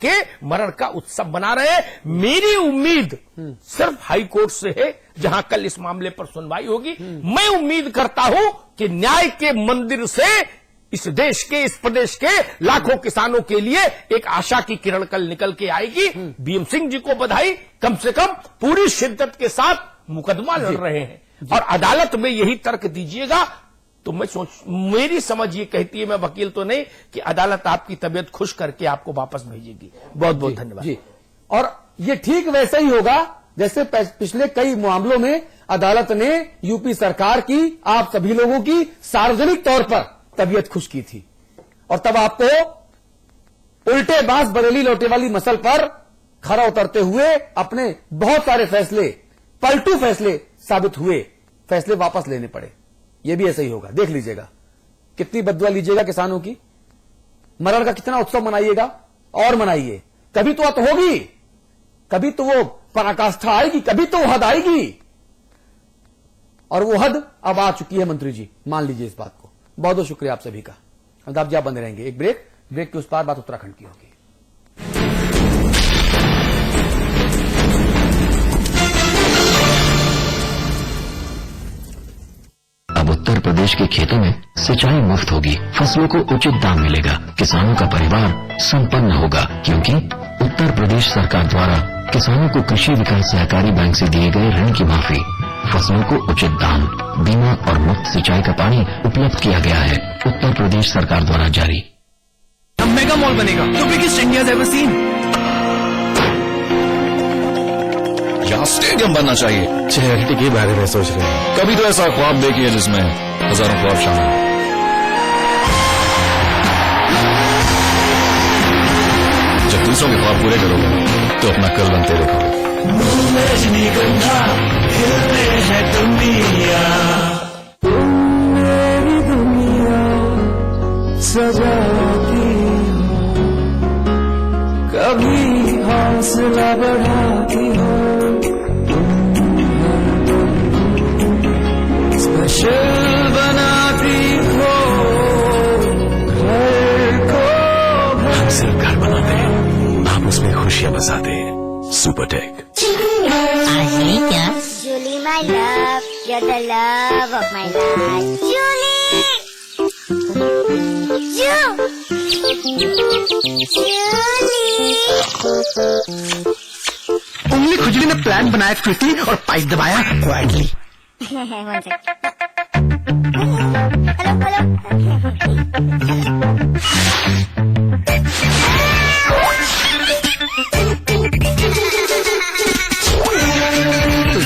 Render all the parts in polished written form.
के मरण का उत्सव मना रहे हैं। मेरी उम्मीद सिर्फ हाई कोर्ट से है, जहां कल इस मामले पर सुनवाई होगी। मैं उम्मीद करता हूं कि न्याय के मंदिर से इस देश के, इस प्रदेश के लाखों किसानों के लिए एक आशा की किरण कल निकल के आएगी। बीएम सिंह जी को बधाई, कम से कम पूरी शिद्दत के साथ मुकदमा लड़ रहे हैं और अदालत में यही तर्क दीजिएगा तो मैं मेरी समझ ये कहती है, मैं वकील तो नहीं, कि अदालत आपकी तबीयत खुश करके आपको वापस भेजेगी। बहुत बहुत धन्यवाद जी। और ये ठीक वैसा ही होगा जैसे पिछले कई मामलों में अदालत ने यूपी सरकार की, आप सभी लोगों की सार्वजनिक तौर पर तबीयत खुश की थी और तब आपको उल्टे बांस बरेली लोटे वाली मसल पर खरा उतरते हुए अपने बहुत सारे फैसले, पलटू फैसले साबित हुए, फैसले वापस लेने पड़े। यह भी ऐसा ही होगा, देख लीजिएगा। कितनी बददुआ लीजिएगा किसानों की, मरण का कितना उत्सव मनाइएगा और मनाइए। कभी तो अत होगी, कभी तो वो पराकाष्ठा आएगी, कभी तो हद आएगी और वो हद अब आ चुकी है। मंत्री जी मान लीजिए इस बात को। बहुत बहुत शुक्रिया आप सभी का। अमिताभ जी आप बंद रहेंगे। एक ब्रेक के उस पार बात उत्तराखंड की होगी। अब उत्तर प्रदेश के खेतों में सिंचाई मुफ्त होगी, फसलों को उचित दाम मिलेगा, किसानों का परिवार संपन्न होगा, क्योंकि उत्तर प्रदेश सरकार द्वारा किसानों को कृषि विकास सहकारी बैंक से दिए गए ऋण की माफी, फसलों को उचित दाम, बीमा और मुफ्त सिंचाई का पानी उपलब्ध किया गया है। उत्तर प्रदेश सरकार द्वारा जारी। मेगा मॉल बनेगा, the biggest India ever seen. यहाँ स्टेडियम बनना चाहिए। चैरिटी के बारे में सोच रहे हैं? कभी तो ऐसा ख्वाब देखिए जिसमें हजारों ख्वाब शामिल हैं। जब दूसरों के ख्वाब पूरे करोगे तो अपना कल बनते देखोगे। रजनीगंधा खिलते हैं दुनिया, मेरी दुनिया सजाती हो, कभी हौसला बढ़ाती हो, स्पेशल बनाती हो घर को। हम सिर्फ घर बनाते हैं, हम उसमें खुशियां बसाते हैं। सुपरटेक। क्या? Julie, my love, you're the love of my life. Julie! उंगली खुजली ने प्लान बनाया क्विकली और पाइप दबाया quietly.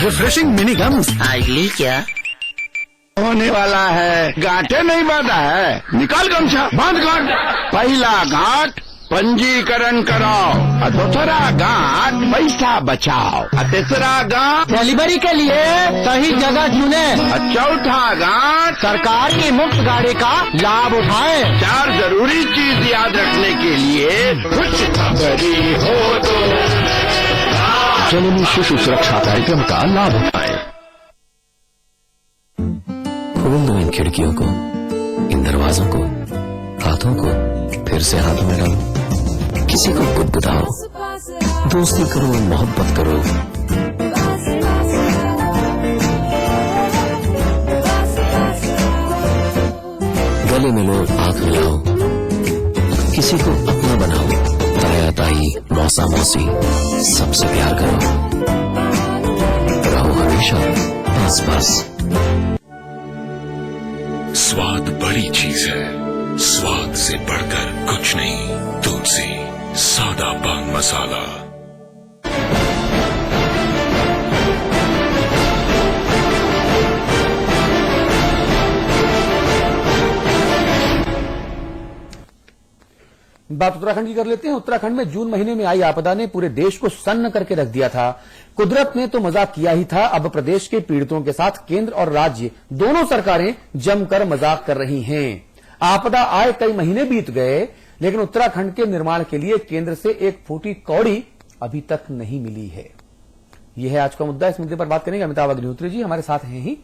Refreshing mini gums. Ideally क्या होने वाला है? गांठे नहीं बांधा है, निकाल गमछा, बांध गांठ। पहला गांठ पंजीकरण कराओ, और दूसरा गांठ पैसा बचाओ, और तीसरा गांठ डिलीवरी के लिए सही जगह चुने, और चौथा गांठ सरकार की मुफ्त गाड़ी का लाभ उठाए। 4 जरूरी चीज याद रखने के लिए कुछ खबरी हो तो जननी शिशु सुरक्षा कार्यक्रम का लाभ उठाएं। खोल दो इन खिड़कियों को, इन दरवाजों को, हाथों को फिर से हाथ में डालो, किसी को गुदगुदाओ, दोस्ती करो, मोहब्बत करो। गले मिलो, हाथ मिलाओ, किसी को अपना बनाओ, ताया ताई, मौसा मौसी, सबसे प्यार करो, रहो हमेशा पास पास। स्वाद बड़ी चीज है, स्वाद से बढ़कर कुछ नहीं। तुलसी सादा पान मसाला। बात उत्तराखंड की कर लेते हैं। उत्तराखंड में जून महीने में आई आपदा ने पूरे देश को सन्न करके रख दिया था। कुदरत ने तो मजाक किया ही था, अब प्रदेश के पीड़ितों के साथ केंद्र और राज्य दोनों सरकारें जमकर मजाक कर रही हैं। आपदा आए कई महीने बीत गए, लेकिन उत्तराखंड के निर्माण के लिए केंद्र से एक फूटी कौड़ी अभी तक नहीं मिली है। यह है आज का मुद्दा। इस मुद्दे पर बात करेंगे अमिताभ अग्निहोत्री जी, हमारे साथ हैं ही।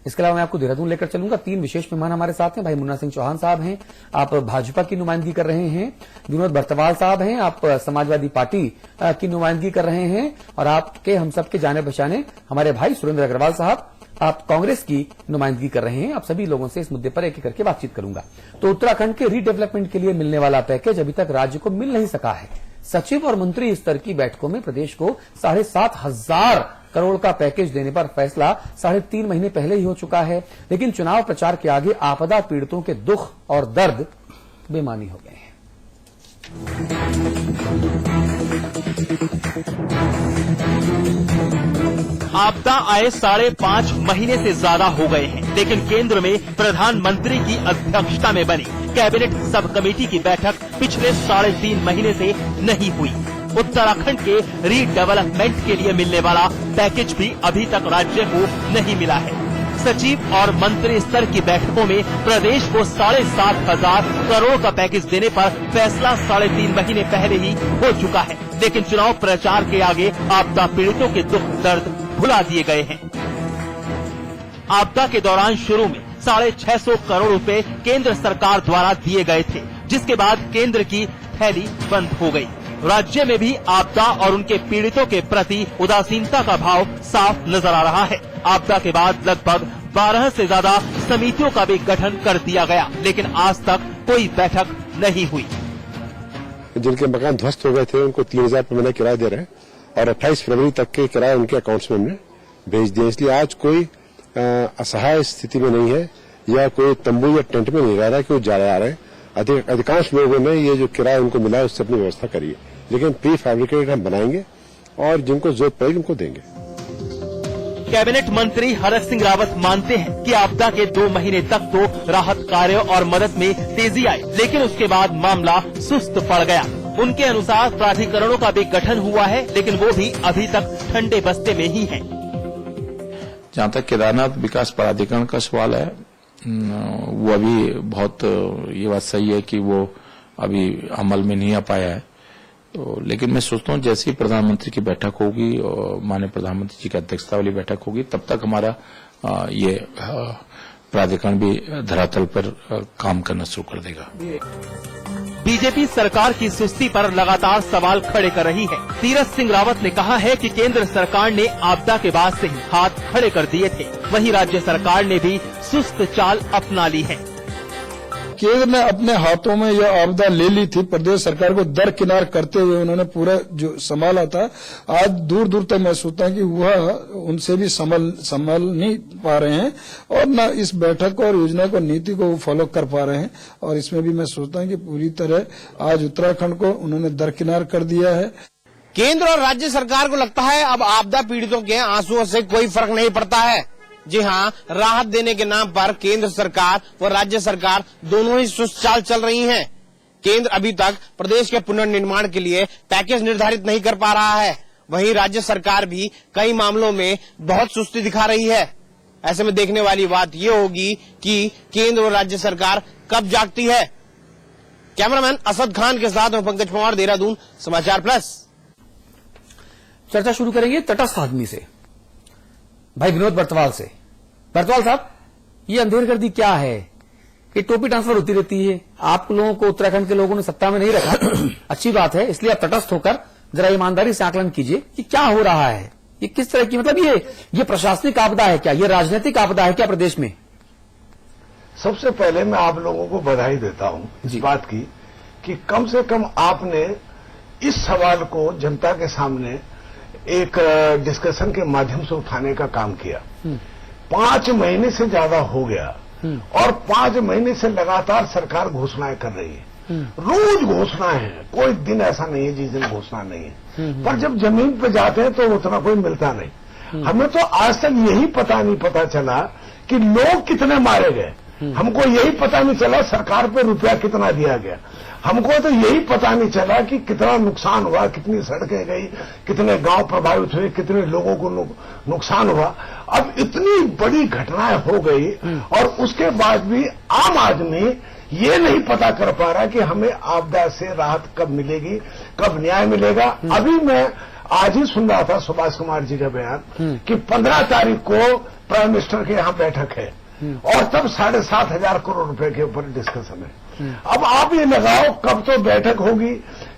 इसके अलावा मैं आपको देहरादून लेकर चलूंगा। 3 विशेष मेहमान हमारे साथ हैं। भाई मुन्ना सिंह चौहान साहब हैं, आप भाजपा की नुमाइंदगी कर रहे हैं। विनोद बर्तवाल साहब हैं, आप समाजवादी पार्टी की नुमाइंदगी कर रहे हैं। और आपके हम सबके जाने पहचाने हमारे भाई सुरेंद्र अग्रवाल साहब, आप कांग्रेस की नुमाइंदगी कर रहे हैं। आप सभी लोगों से इस मुद्दे पर एक एक करके बातचीत करूंगा। तो उत्तराखंड के रीडेवलपमेंट के लिए मिलने वाला पैकेज अभी तक राज्य को मिल नहीं सका है। सचिव और मंत्री स्तर की बैठकों में प्रदेश को 7,500 करोड़ का पैकेज देने पर फैसला 3.5 महीने पहले ही हो चुका है, लेकिन चुनाव प्रचार के आगे आपदा पीड़ितों के दुख और दर्द बेमानी हो गए हैं। आपदा आए 5.5 महीने से ज्यादा हो गए हैं, लेकिन केंद्र में प्रधानमंत्री की अध्यक्षता में बनी कैबिनेट सब कमेटी की बैठक पिछले 3.5 महीने से नहीं हुई। उत्तराखंड के रीडेवलपमेंट के लिए मिलने वाला पैकेज भी अभी तक राज्य को नहीं मिला है। सचिव और मंत्री स्तर की बैठकों में प्रदेश को 7,500 करोड़ का पैकेज देने पर फैसला 3.5 महीने पहले ही हो चुका है, लेकिन चुनाव प्रचार के आगे आपदा पीड़ितों के दुख दर्द भुला दिए गए हैं। आपदा के दौरान शुरू में 650 करोड़ रुपए केंद्र सरकार द्वारा दिए गए थे, जिसके बाद केंद्र की थैली बंद हो गई। राज्य में भी आपदा और उनके पीड़ितों के प्रति उदासीनता का भाव साफ नजर आ रहा है। आपदा के बाद लगभग 12 से ज्यादा समितियों का भी गठन कर दिया गया, लेकिन आज तक कोई बैठक नहीं हुई। जिनके मकान ध्वस्त हो गए थे उनको 3,000 रुपये महीना किराया दे रहे हैं और 28 फरवरी तक के किराया उनके अकाउंट्स में हमने भेज दिया। इसलिए आज कोई असहाय स्थिति में नहीं है या कोई तंबू या टेंट में नहीं रह रहा है कि वो जा रहे हैं। अधिकांश लोगों ने ये जो किराया उनको मिला है उससे अपनी व्यवस्था करी है, लेकिन प्री फैब्रिकेटेड हम बनाएंगे और जिनको जरूरत पड़ेगी उनको देंगे। कैबिनेट मंत्री हरक सिंह रावत मानते हैं कि आपदा के 2 महीने तक तो राहत कार्य और मदद में तेजी आई, लेकिन उसके बाद मामला सुस्त पड़ गया। उनके अनुसार प्राधिकरणों का भी गठन हुआ है, लेकिन वो भी अभी तक ठंडे बस्ते में ही हैं। जहाँ तक केदारनाथ विकास प्राधिकरण का सवाल है, वो अभी बहुत ये बात सही है कि वो अभी अमल में नहीं आ पाया है। तो लेकिन मैं सोचता हूँ जैसे ही प्रधानमंत्री की बैठक होगी और माननीय प्रधानमंत्री जी की अध्यक्षता वाली बैठक होगी, तब तक हमारा ये प्राधिकरण भी धरातल पर काम करना शुरू कर देगा। बीजेपी सरकार की सुस्ती पर लगातार सवाल खड़े कर रही है। तीरथ सिंह रावत ने कहा है कि केंद्र सरकार ने आपदा के बाद से ही हाथ खड़े कर दिए थे, वहीं राज्य सरकार ने भी सुस्त चाल अपना ली है। केंद्र ने अपने हाथों में यह आपदा ले ली थी, प्रदेश सरकार को दरकिनार करते हुए उन्होंने पूरा जो संभाला था, आज दूर दूर तक मैं सोचता हूं कि वह उनसे भी संभाल नहीं पा रहे हैं और न इस बैठक को और योजना को नीति को फॉलो कर पा रहे हैं। और इसमें भी मैं सोचता हूं कि पूरी तरह आज उत्तराखंड को उन्होंने दरकिनार कर दिया है। केंद्र और राज्य सरकार को लगता है अब आपदा पीड़ितों के आंसुओं से कोई फर्क नहीं पड़ता है। जी हाँ, राहत देने के नाम पर केंद्र सरकार व राज्य सरकार दोनों ही सुस्त चाल चल रही हैं। केंद्र अभी तक प्रदेश के पुनर्निर्माण के लिए पैकेज निर्धारित नहीं कर पा रहा है, वहीं राज्य सरकार भी कई मामलों में बहुत सुस्ती दिखा रही है। ऐसे में देखने वाली बात ये होगी कि केंद्र और राज्य सरकार कब जागती है। कैमरामैन असद खान के साथ मैं पंकज पवार, देहरादून, समाचार प्लस। चर्चा शुरू करेंगे तटस्थ आदमी से, भाई विनोद बर्तवाल से। बर्तवाल साहब, ये अंधेरगर्दी क्या है कि टोपी ट्रांसफर होती रहती है? आप लोगों को उत्तराखंड के लोगों ने सत्ता में नहीं रखा, अच्छी बात है, इसलिए आप तटस्थ होकर जरा ईमानदारी से आकलन कीजिए कि क्या हो रहा है। ये किस तरह की, मतलब ये प्रशासनिक आपदा है क्या, ये राजनीतिक आपदा है क्या प्रदेश में? सबसे पहले मैं आप लोगों को बधाई देता हूं इस बात की कि कम से कम आपने इस सवाल को जनता के सामने एक डिस्कशन के माध्यम से उठाने का काम किया। 5 महीने से ज्यादा हो गया और 5 महीने से लगातार सरकार घोषणाएं कर रही है। रोज घोषणाएं हैं, कोई दिन ऐसा नहीं है जिस दिन घोषणा नहीं है, पर जब जमीन पे जाते हैं तो उतना कोई मिलता नहीं। हमें तो आज तक यही पता चला कि लोग कितने मारे गए, हमको यही पता नहीं चला सरकार पे रुपया कितना दिया गया, हमको तो यही पता नहीं चला कि कितना नुकसान हुआ, कितनी सड़कें गई, कितने गांव प्रभावित हुए, कितने लोगों को नुकसान हुआ। अब इतनी बड़ी घटनाएं हो गई और उसके बाद भी आम आदमी ये नहीं पता कर पा रहा कि हमें आपदा से राहत कब मिलेगी, कब न्याय मिलेगा। अभी मैं आज ही सुन रहा था सुभाष कुमार जी का बयान कि 15 तारीख को प्राइम मिनिस्टर के यहाँ बैठक है और तब 7,500 करोड़ रुपए के ऊपर डिस्कशन है। अब आप ये लगाओ कब तो बैठक होगी,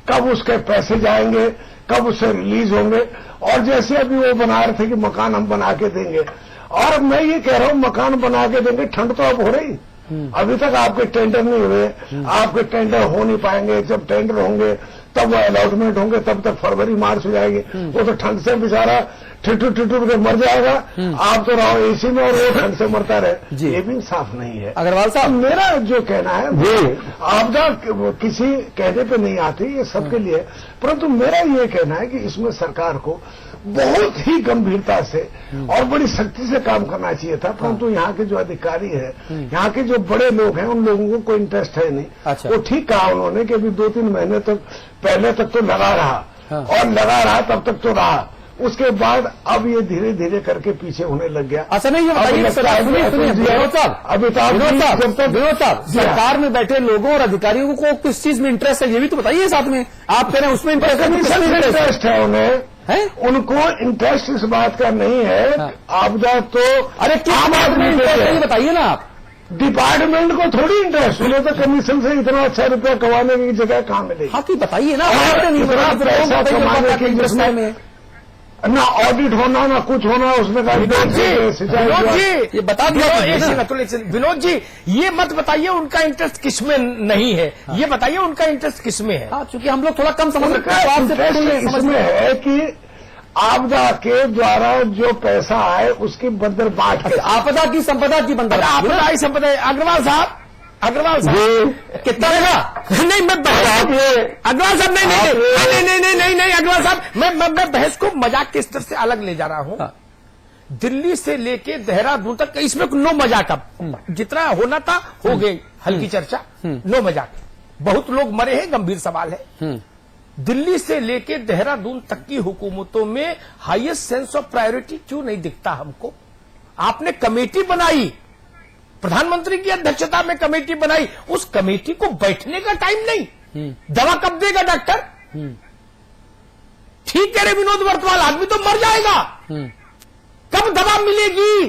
कब उसके पैसे जाएंगे, कब उससे रिलीज होंगे। और जैसे अभी वो बना रहे थे कि मकान हम बना के देंगे, और मैं ये कह रहा हूं मकान बना के देंगे, ठंड तो अब हो रही, अभी तक आपके टेंडर नहीं हुए, आपके टेंडर हो नहीं पाएंगे। जब टेंडर होंगे तब वो अलॉटमेंट होंगे, तब तक फरवरी मार्च हो जाएगी। वो तो ठंड से बेचारा ठिठुर के मर जाएगा। आप तो रहो एसी में और वो ठंड से मरता रहे, ये भी साफ नहीं है। अग्रवाल साहब, मेरा जो कहना है वो आपदा किसी कहने पे नहीं आती, ये सबके लिए, परंतु मेरा ये कहना है कि इसमें सरकार को बहुत ही गंभीरता से और बड़ी सख्ती से काम करना चाहिए था। परंतु यहाँ के जो अधिकारी है, यहाँ के जो बड़े लोग हैं, उन लोगों को कोई इंटरेस्ट है नहीं। अच्छा। वो ठीक कहा उन्होंने कि अभी 2-3 महीने तक पहले तक तो लगा रहा, और लगा रहा तब तक तो रहा, उसके बाद अब ये धीरे धीरे करके पीछे होने लग गया। अच्छा नहीं, ये बताइए विनोद साहब, सरकार में बैठे लोगों और अधिकारियों को किस चीज में इंटरेस्ट है, ये भी तो बताइए साथ में। आप कह रहे हैं उसमें इंटरेस्ट है उन्हें है? उनको इंटरेस्ट इस बात का नहीं है। आपदा तो अरे किस बात में इंटरेस्ट है बताइए ना आप। डिपार्टमेंट को थोड़ी इंटरेस्ट, उन्हें तो कमीशन से इतना अच्छा रुपया कमाने की जगह कहाँ मिलेगी। हाँ तो बताइए ना, पैसा कमाने की जिसमें ना ऑडिट होना ना कुछ होना, उसमें विनोद जी ये बता दिया। विनोद जी ये मत बताइए उनका इंटरेस्ट किसमें नहीं है, ये बताइए उनका इंटरेस्ट किसमें है। चूंकि हम लोग थोड़ा कम समझ सकते हैं, इसमें है कि आपदा के द्वारा जो पैसा आए उसकी बंदर बांट, आपदा की संपदा की बंदर, आपदा की संपदा। अग्रवाल साहब कितना रहेगा? नहीं मैं अग्रवाल साहब नहीं अग्रवाल साहब, मैं बहस को मजाक के स्तर से अलग ले जा रहा हूं। दिल्ली से लेके देहरादून तक इसमें नो मजाक, अब जितना होना था हो गई, हल्की चर्चा, नो मजाक। बहुत लोग मरे हैं, गंभीर सवाल है। दिल्ली से लेके देहरादून तक की हुकूमतों में हाईएस्ट सेंस ऑफ प्रायोरिटी क्यों नहीं दिखता हमको? आपने कमेटी बनाई, प्रधानमंत्री की अध्यक्षता में कमेटी बनाई, उस कमेटी को बैठने का टाइम नहीं। दवा कब देगा डॉक्टर? ठीक कह रहे विनोद वर्तवाल, आदमी तो मर जाएगा, कब दवा मिलेगी?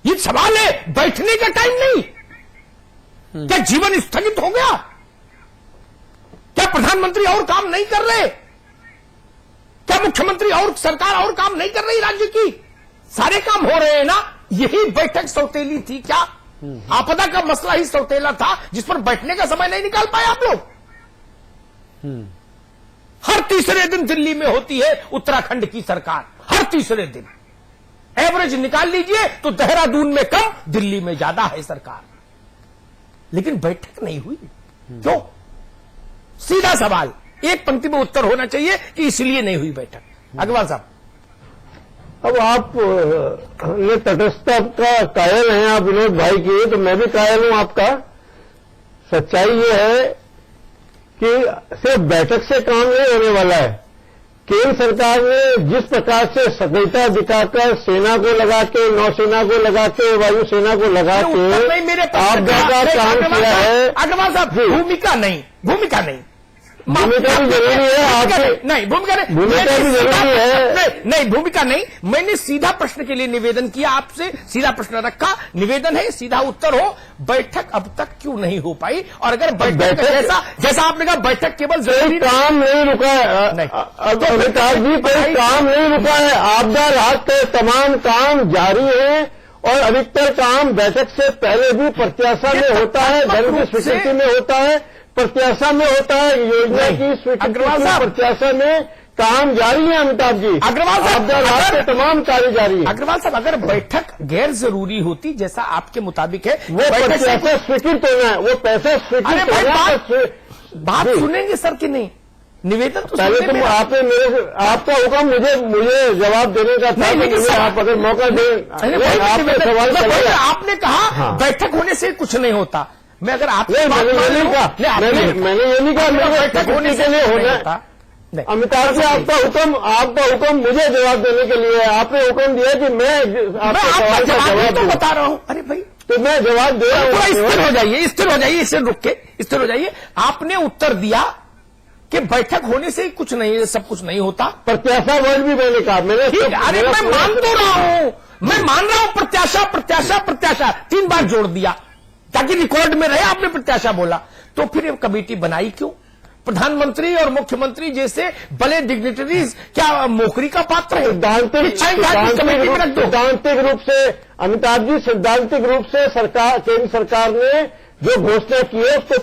ये सवाल है, बैठने का टाइम नहीं। क्या जीवन स्थगित हो गया? क्या प्रधानमंत्री और काम नहीं कर रहे? क्या मुख्यमंत्री और सरकार और काम नहीं कर रही? राज्य की सारे काम हो रहे हैं ना। यही बैठक सौतेली थी क्या? आपदा का मसला ही सौतेला था जिस पर बैठने का समय नहीं निकाल पाए आप लोग। हर तीसरे दिन दिल्ली में होती है उत्तराखंड की सरकार, हर तीसरे दिन। एवरेज निकाल लीजिए तो देहरादून में कम, दिल्ली में ज्यादा है सरकार, लेकिन बैठक नहीं हुई। क्यों? सीधा सवाल, एक पंक्ति में उत्तर होना चाहिए कि इसलिए नहीं हुई बैठक। अग्रवाल साहब, अब आप ये तटस्थता का कायल हैं आप विनोद भाई की, तो मैं भी कायल हूं आपका। सच्चाई ये है कि सिर्फ बैठक से काम नहीं होने वाला है। केंद्र सरकार ने जिस प्रकार से सक्रियता दिखाकर सेना को लगा के, नौसेना को लगा के, वायुसेना को लगा के आपदा का काम किया है। अग्रवाल साहब, भूमिका नहीं भूमिका भी जरूरी है आपकी, नहीं भूमिका नहीं, भूमिका भी जरूरी है। नहीं भूमिका नहीं, मैंने सीधा प्रश्न के लिए निवेदन किया आपसे, सीधा प्रश्न रखा, निवेदन है, सीधा उत्तर हो। बैठक अब तक क्यों नहीं हो पाई? और अगर बैठक जैसा आपने कहा बैठक केवल जरूरी काम नहीं रुका है, अमिताभ जी कोई काम नहीं रुका है। आपदा राहत के तमाम काम जारी है और अधिकतर काम बैठक से पहले भी प्रत्याशा में होता है, धन की स्वीकृति में होता है, प्रत्याशा में होता है, योजना की स्वीकृति प्रत्याशा में काम जारी है। अमिताभ जी, अग्रवाल साहब, आपके तमाम कार्य जारी है। अग्रवाल साहब, अगर बैठक गैर जरूरी होती जैसा आपके मुताबिक है, वो पैसा स्वीकृत होना है, वो पैसा स्वीकृत होना। बात सुनेंगे सर कि नहीं? निवेदन तो पहले तो आपने मेरे आपका हुक्म मुझे जवाब देने का था, लेकिन आप अगर मौका दें, आपने सवाल करें। आपने कहा बैठक होने से कुछ नहीं होता। मैं अगर आपने मैंने ये नहीं कहा बैठक होने के लिए होना। अमिताभ जी, आपका हुक्म मुझे जवाब देने के लिए है। आपने हुक्म दिया कि मैं आपके सवाल का जवाब तो बता रहा हूं। अरे भाई, तो मैं जवाब दे रहा हूं। स्थिर हो जाइए, स्थिर हो जाइए, इससे रुक के स्थिर हो जाइए। आपने उत्तर दिया, कि बैठक होने से ही कुछ नहीं, सब कुछ नहीं होता। प्रत्याशा वर्ड भी मैंने कहा, ठीक, अरे मैं मान तो रहा हूं, मैं मान रहा हूं, प्रत्याशा प्रत्याशा प्रत्याशा 3 बार जोड़ दिया ताकि रिकॉर्ड में रहे, आपने प्रत्याशा बोला। तो फिर ये कमेटी बनाई क्यों? प्रधानमंत्री और मुख्यमंत्री जैसे बड़े डिग्निटरीज क्या नौकरी का पात्र है? सैद्धांतिक रूप से अमिताभ जी, सैद्धांतिक रूप से सरकार, केंद्र सरकार ने जो घोषणा की है उसको